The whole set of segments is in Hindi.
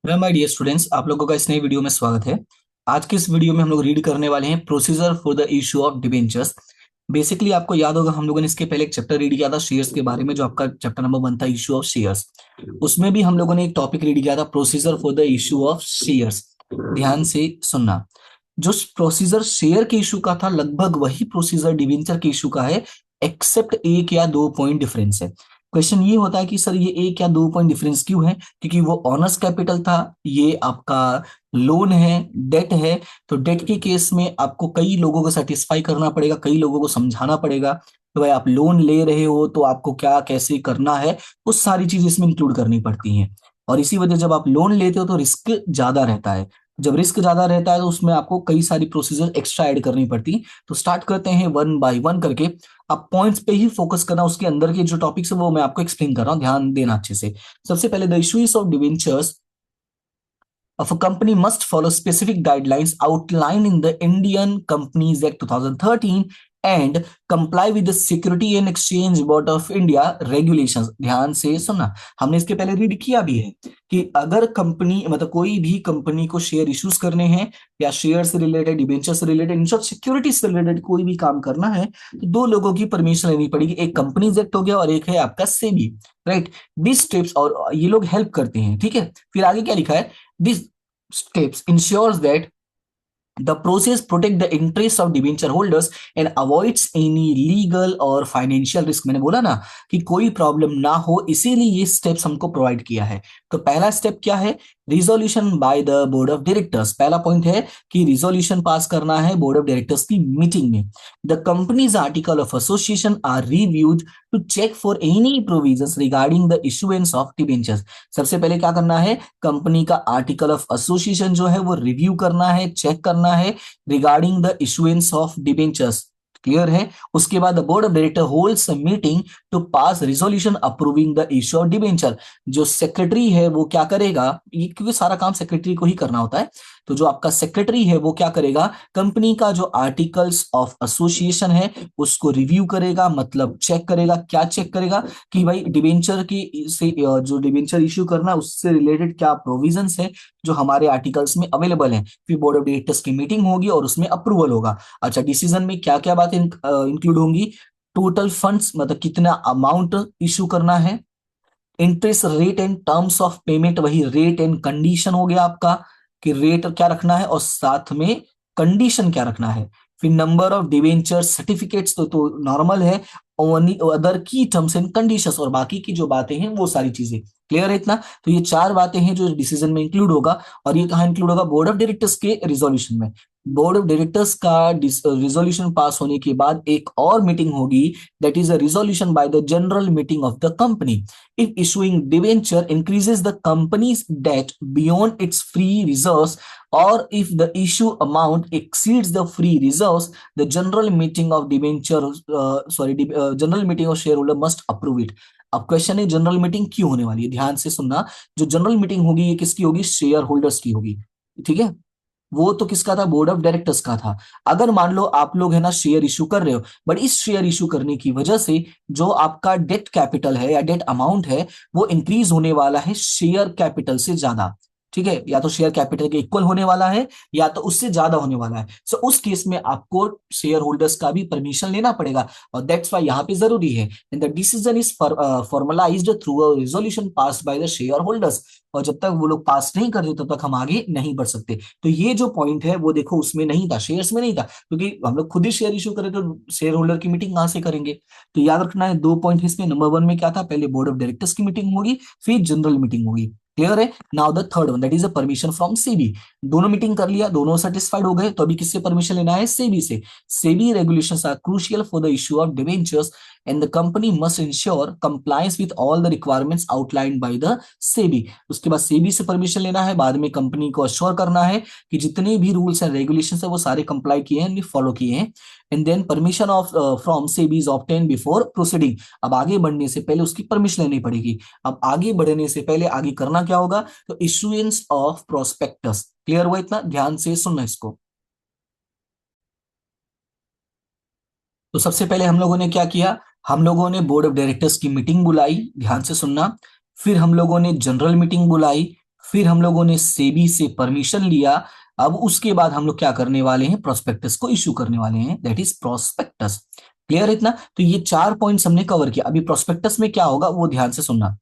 माय डियर स्टूडेंट्स, आप लोगों का इस नई वीडियो में स्वागत है। आज के इस वीडियो में हम लोग रीड करने वाले हैं procedure for the issue of debentures. Basically आपको याद होगा, हम लोगों ने इसके पहले एक चैप्टर रीड किया था शेयर्स के बारे में, जो आपका चैप्टर नंबर 1 था, इशू ऑफ शेयर्स। उसमें भी हम लोगों ने एक टॉपिक रीड किया था, procedure for the issue of shares. ध्यान से सुनना। जो प्रोसीजर शेयर के इशू का था, लगभग वही प्रोसीजर डिबेंचर के इशू का है, एक्सेप्ट एक या दो पॉइंट डिफरेंस है। क्वेश्चन ये होता है कि सर ये एक या दो पॉइंट डिफरेंस क्यों है? क्योंकि वो ऑनर्स कैपिटल था, ये आपका लोन है, डेट है। तो डेट के केस में आपको कई लोगों को सेटिस्फाई करना पड़ेगा, कई लोगों को समझाना पड़ेगा। तो भाई आप लोन ले रहे हो तो आपको क्या कैसे करना है, वो सारी चीज इसमें इंक्लूड करनी पड़ती हैं। और इसी वजह जब आप लोन लेते हो तो रिस्क ज्यादा रहता है। जब रिस्क ज्यादा रहता है तो उसमें आपको कई सारी प्रोसीजर एक्स्ट्रा ऐड करनी पड़ती। तो स्टार्ट करते हैं वन बाय वन करके। आप पॉइंट्स पे ही फोकस करना, उसके अंदर के जो टॉपिक्स है वो मैं आपको एक्सप्लेन कर रहा हूँ, ध्यान देना अच्छे से। सबसे पहले, the issues of debentures of a company must follow specific guidelines outlined in the Indian Companies Act 2013 and comply with the Security and Exchange Board of India regulations। ध्यान से सुनना, हमने इसके पहले रीड किया भी है कि अगर कंपनी, मतलब कोई भी कंपनी को शेयर इश्यूज करने हैं या शेयर से रिलेटेड, डिबेंचर से रिलेटेड, इन शॉर्ट सिक्योरिटी से रिलेटेड कोई भी काम करना है, तो दो लोगों की परमिशन लेनी पड़ेगी। एक कंपनीज एक्ट हो गया और एक है आपका सेबी, राइट। दिस स्टेप्स, और ये लोग हेल्प करते हैं, ठीक है। फिर आगे क्या लिखा है? These steps ensures that the process protect the interests of debenture holders and avoids any legal और financial risk। मैंने बोला ना कि कोई प्रॉब्लम ना हो, इसीलिए ये स्टेप्स हमको प्रोवाइड किया है। तो पहला स्टेप क्या है? Resolution by the board of directors. पहला पॉइंट है कि रिजोल्यूशन पास करना है बोर्ड ऑफ डायरेक्टर्स की मीटिंग में। The company's article of association are reviewed to check for any provisions regarding the issuance of debentures. सबसे पहले क्या करना है? कंपनी का आर्टिकल ऑफ एसोसिएशन जो है वो रिव्यू करना है, चेक करना है, regarding the issuance of debentures. Clear है? उसके बाद the board of director holds a meeting to pass resolution approving the issue of debenture. जो सेक्रेटरी है वो क्या करेगा, ये क्योंकि सारा काम सेक्रेटरी को ही करना होता है, तो जो आपका सेक्रेटरी है वो क्या करेगा? कंपनी का जो आर्टिकल्स ऑफ एसोसिएशन है उसको रिव्यू करेगा, मतलब चेक करेगा। क्या चेक करेगा? कि भाई डिबेंचर की से जो डिबेंचर इश्यू करना उससे रिलेटेड क्या प्रोविजंस है जो हमारे आर्टिकल्स में अवेलेबल है। फिर बोर्ड ऑफ डायरेक्टर्स की मीटिंग होगी और उसमें अप्रूवल होगा। अच्छा, डिसीजन में क्या क्या बातें इंक्लूड होंगी? टोटल फंड्स, मतलब कितना अमाउंट इशू करना है, interest rate and terms of payment, वही रेट एंड कंडीशन हो गया आपका, कि रेट क्या रखना है और साथ में कंडीशन क्या रखना है। फिर नंबर ऑफ डिवेंचर सर्टिफिकेट्स तो नॉर्मल है, ओनली अदर की टर्म्स एंड कंडीशंस, और बाकी की जो बातें हैं वो सारी चीजें। क्लियर है इतना? तो ये चार बातें हैं जो डिसीजन में इंक्लूड होगा। और ये कहाँ इंक्लूड होगा? बोर्ड ऑफ डायरेक्टर्स के रिजोल्यूशन में। बोर्ड ऑफ डायरेक्टर्स का रिजोल्यूशन पास होने के बाद एक और मीटिंग होगी, that is a resolution by the general meeting of the company. If issuing debenture increases the company's debt beyond its free reserves, or if the issue amount exceeds the free reserves, the general meeting of general meeting of shareholder must approve it। अब क्वेश्चन है, जनरल मीटिंग क्यों होने वाली है? ध्यान से सुनना। जो जनरल मीटिंग होगी ये किसकी होगी? शेयर होल्डर्स की होगी, ठीक है। वो तो किसका था? बोर्ड ऑफ डायरेक्टर्स का था। अगर मान लो आप लोग है ना शेयर इशू कर रहे हो, बट इस शेयर इशू करने की वजह से जो आपका डेट कैपिटल है या डेट अमाउंट है वो इंक्रीज होने वाला है शेयर कैपिटल से ज्यादा, ठीक है। या तो शेयर कैपिटल के इक्वल होने वाला है या तो उससे ज्यादा होने वाला है। सो उस केस में आपको शेयर होल्डर्स का भी परमिशन लेना पड़ेगा, और दैट्स वाई यहाँ पे जरूरी है। The decision is formalised through a resolution pass by the share holders. और जब तक वो लोग पास नहीं करते तब तक हम आगे नहीं बढ़ सकते। तो ये जो पॉइंट है वो देखो उसमें नहीं था, शेयर्स में नहीं था, क्योंकि हम लोग खुद ही शेयर इशू करें तो शेयर होल्डर की मीटिंग कहां से करेंगे। तो याद रखना है, दो पॉइंट इसमें। नंबर वन में क्या था? पहले बोर्ड ऑफ डायरेक्टर्स की मीटिंग होगी, फिर जनरल मीटिंग होगी। क्लियर है? Now the third one, that is a permission from SEBI. दोनों मीटिंग कर लिया, दोनों सेटिस्फाइड हो गए, तो अभी किससे परमिशन लेना है? सेबी से। SEBI regulations are crucial for the issue of debentures and the company must ensure compliance with all the requirements outlined by the SEBI. उसके बाद सेबी से परमिशन लेना है, बाद में कंपनी को अश्योर करना है कि जितने भी रूल्स एंड रेगुलेशंस है वो सारे कंप्लाई किए हैं, फॉलो किए हैं। And then permission of from SEBI is obtain before proceeding. अब आगे बढ़ने से पहले उसकी परमिशन लेनी पड़ेगी। अब आगे बढ़ने से पहले आगे करना क्या होगा? तो इशुएंस ऑफ प्रोस्पेक्टस। क्लियर हुआ इतना? ध्यान से सुनना इसको। तो सबसे पहले हम लोगों ने क्या किया? हम लोगों ने बोर्ड ऑफ डायरेक्टर्स की मीटिंग बुलाई, ध्यान से सुनना। फिर हम लोगों ने जनरल मीटिंग बुलाई। फिर हम लोगों ने सेबी से परमिशन लिया। अब उसके बाद हम लोग क्या करने वाले हैं, प्रोस्पेक्टस को इश्यू करने वाले हैं, दैट इज प्रोस्पेक्टस। क्लियर है इतना? तो ये 4 पॉइंट्स हमने कवर किया। अभी प्रोस्पेक्टस में क्या होगा वो ध्यान से सुनना।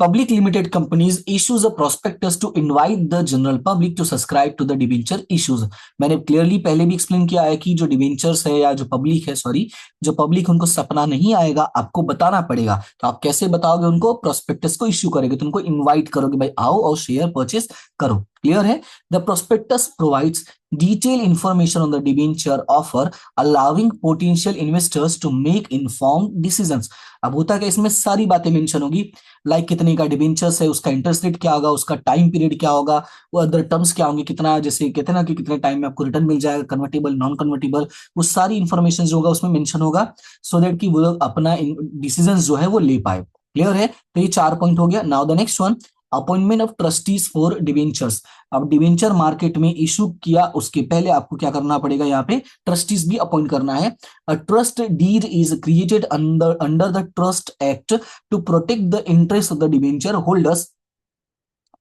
Public limited companies issues a prospectus to invite the general public to subscribe to the debenture issues। मैंने क्लियरली पहले भी एक्सप्लेन किया है कि जो डिबेंचर्स है या जो पब्लिक है, सॉरी, जो पब्लिक उनको सपना नहीं आएगा, आपको बताना पड़ेगा। तो आप कैसे बताओगे उनको? प्रोस्पेक्टस को इश्यू करेंगे, तो उनको इन्वाइट करोगे, भाई आओ और शेयर परचेस करो। क्लियर है? The prospectus provides detailed information on the debenture offer, allowing potential investors to make informed decisions। अब होता क्या, इसमें सारी बातें मेंशन होगी, लाइक कितने का डिबेंचर्स है, उसका इंटरेस्ट रेट क्या होगा, उसका टाइम पीरियड क्या होगा, वो अदर टर्म्स क्या होंगे, कितना, जैसे कहते हैं ना कि कितने टाइम में आपको रिटर्न मिल जाएगा, कन्वर्टेबल, नॉन कन्वर्टेबल, वो सारी इंफॉर्मेशन जो होगा उसमें मेंशन होगा, सो दैट कि वो लोग अपना डिसीजन जो है वो ले पाए। क्लियर है? तो ये 4 पॉइंट हो गया। Now the next one, appointment of trustees for debentures. अब डिबेंचर मार्केट में इशू किया उसके पहले आपको क्या करना पड़ेगा, यहाँ पे ट्रस्टीज भी अपॉइंट करना है। A trust deed is created under the trust act to protect the interests of the debenture holders।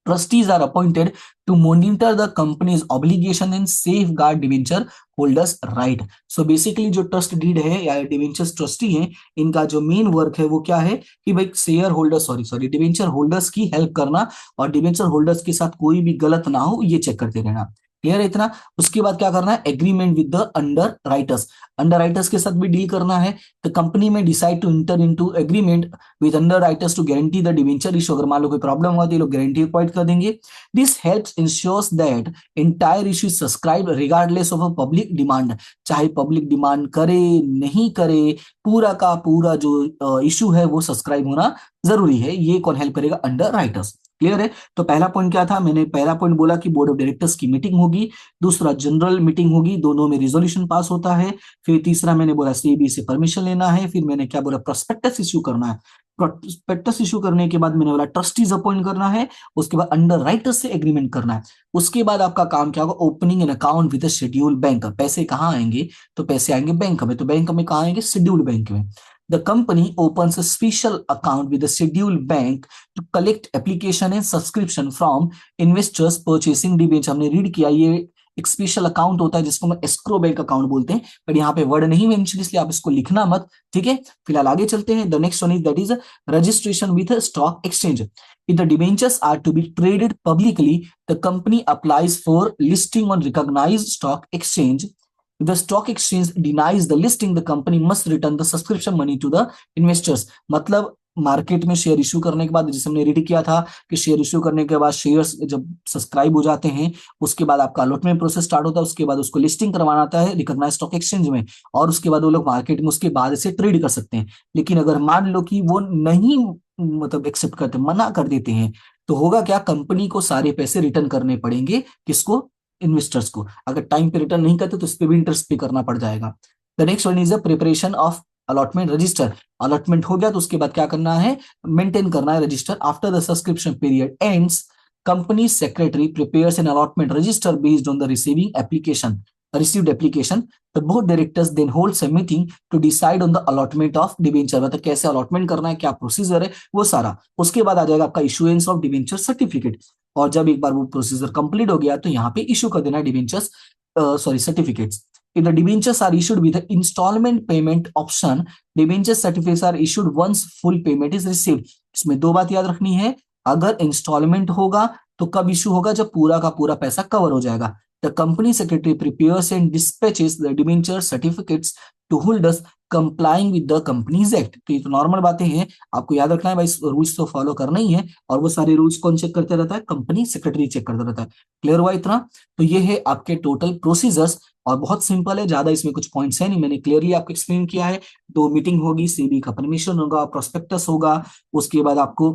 Trustees are appointed to monitor the company's obligation and safeguard debenture holders right। So basically जो ट्रस्ट डीड है या डिबेंचर्स ट्रस्टी हैं, इनका जो मेन वर्क है वो क्या है कि भाई share holder, sorry debenture holders की हेल्प करना और डिबेंचर होल्डर्स के साथ कोई भी गलत ना हो ये चेक करते रहना। क्लियर है इतना? उसके बाद क्या करना है, agreement with the underwriters. Underwriters के साथ भी डील करना है। तो कंपनी में decide to enter into agreement with underwriters to guarantee the debenture issue. अगर मान लो कोई प्रॉब्लम हुआ तो ये लोग गारंटी प्रोवाइड कर देंगे। This helps ensures that entire issue is subscribe regardless of a public demand. चाहे पब्लिक डिमांड करे नहीं करे, पूरा का पूरा जो इशू है वो सब्सक्राइब होना जरूरी है। ये कौन हेल्प करेगा? Under writers. क्लियर है? तो पहला पॉइंट क्या था, मैंने पहला पॉइंट बोला कि बोर्ड ऑफ डायरेक्टर्स की मीटिंग होगी, दूसरा जनरल मीटिंग होगी, दोनों में रिजोल्यूशन पास होता है, फिर तीसरा मैंने बोला सीबी से परमिशन लेना है, फिर मैंने क्या बोला, प्रोस्पेक्टस इश्यू करना है। प्रोस्पेक्टस इश्यू करने के बाद मैंने बोला ट्रस्टीज अपॉइंट करना है, उसके बाद अंडर राइटर्स से एग्रीमेंट करना है। उसके बाद आपका काम क्या होगा, opening an account with schedule bank. पैसे कहाँ आएंगे? तो पैसे आएंगे बैंक में। तो बैंक में कहाँ आएंगे? शेड्यूल बैंक में। The company opens a special account with the scheduled bank to collect application and subscription from investors purchasing debenture। हमने रीड किया, ये एक स्पेशल अकाउंट होता है जिसको हम एस्क्रो बैंक अकाउंट बोलते हैं, पर यहाँ पे वर्ड नहीं मेंशन इसलिए आप इसको लिखना मत। ठीक है, फिलहाल आगे चलते हैं। The next one is that is registration with stock exchange. If the debentures are to be traded publicly, the company applies for listing on recognized stock exchange। If the stock exchange denies the listing, the company must return the subscription money to the investors। मतलब मार्केट में शेयर इश्यू करने के बाद, जैसे हमने रेडी किया था कि शेयर इश्यू करने के बाद शेयर्स जब सब्सक्राइब हो जाते हैं, उसके बाद आपका अलॉटमेंट प्रोसेस स्टार्ट होता है, उसके बाद उसको लिस्टिंग करवाना आता है रिकॉग्नाइज्ड स्टॉक एक्सचेंज में, और उसके बाद वो लोग मार्केट में उसके बाद से ट्रेड कर सकते हैं। लेकिन अगर मान लो कि वो नहीं मतलब एक्सेप्ट करते, मना कर देते हैं, तो होगा क्या, कंपनी को सारे पैसे रिटर्न करने पड़ेंगे। किसको? इन्वेस्टर्स को। अगर टाइम पे रिटर्न नहीं करते तो इस पे भी इंटरेस्ट पे करना पड़ जाएगा। The next one is the preparation of allotment register. Allotment हो गया तो उसके बाद क्या करना है, मेंटेन करना है register. After the subscription period ends, company secretary prepares an allotment register based on the received application। The board directors then holds a meeting to decide on the allotment of debenture। मतलब कैसे अलॉटमेंट करना है, क्या प्रोसीजर है, वो सारा। उसके बाद आ जाएगा आपका इशुएंस ऑफ डिबेंचर सर्टिफिकेट। और जब एक बार वो प्रोसीजर कंप्लीट हो गया तो यहाँ पे इशू कर देना है debentures, sorry certificates. If the debentures are issued with the installment payment option, debenture certificates are issued once full payment is received। इसमें दो बात याद रखनी है, अगर इंस्टॉलमेंट होगा तो कब इशू होगा, जब पूरा का पूरा पैसा कवर हो जाएगा। The company secretary prepares and dispatches the debenture certificates to holders complying with the Companies Act। तो ये तो नॉर्मल बातें हैं, आपको याद रखना है भाई, रूल्स तो फॉलो करना ही है। और वो सारे रूल्स कौन चेक करते रहता है? कंपनी सेक्रेटरी चेक करता रहता है। क्लियर हुआ इतना? तो ये है आपके टोटल प्रोसीजर्स, और बहुत सिंपल है, ज्यादा इसमें कुछ पॉइंट्स है नहीं, मैंने क्लियरली आपको एक्सप्लेन किया है। 2 मीटिंग होगी, सेबी का परमिशन होगा, प्रोस्पेक्टस होगा, उसके बाद आपको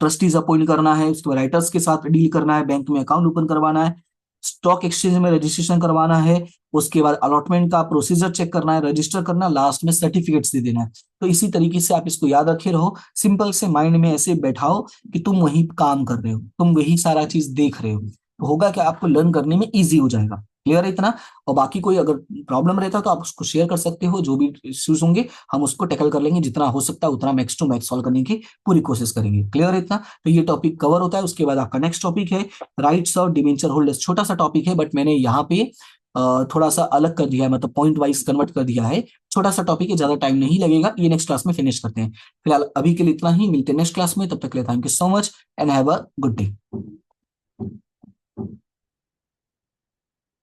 ट्रस्टीज अपॉइंट करना है, उसके बाद राइटर्स के साथ डील करना है, बैंक में अकाउंट ओपन करवाना है, स्टॉक एक्सचेंज में रजिस्ट्रेशन करवाना है, उसके बाद अलॉटमेंट का प्रोसीजर चेक करना है, रजिस्टर करना, लास्ट में सर्टिफिकेट्स दे देना है। तो इसी तरीके से आप इसको याद रखे रहो, सिंपल से माइंड में ऐसे बैठाओ कि तुम वही काम कर रहे हो, तुम वही सारा चीज देख रहे हो, तो होगा कि आपको लर्न करने में इजी हो जाएगा। क्लियर है इतना? और बाकी कोई अगर प्रॉब्लम रहता है तो आप उसको शेयर कर सकते हो, जो भी इश्यूज होंगे हम उसको टैकल कर लेंगे, जितना हो सकता है उतना मैक्स टू मैक्स सॉल्व करने की पूरी कोशिश करेंगे। क्लियर है इतना? तो ये टॉपिक कवर होता है। उसके बाद आपका नेक्स्ट टॉपिक है राइट्स ऑफ डिबेंचर होल्डर्स। छोटा सा टॉपिक है बट मैंने यहाँ पे थोड़ा सा अलग कर दिया है, मतलब पॉइंट वाइज कन्वर्ट कर दिया है। छोटा सा टॉपिक है, ज्यादा टाइम नहीं लगेगा, ये नेक्स्ट क्लास में फिनिश करते हैं। फिलहाल अभी के लिए इतना ही, मिलते हैं नेक्स्ट क्लास में, तब तक के लिए thank you so much and have a good day.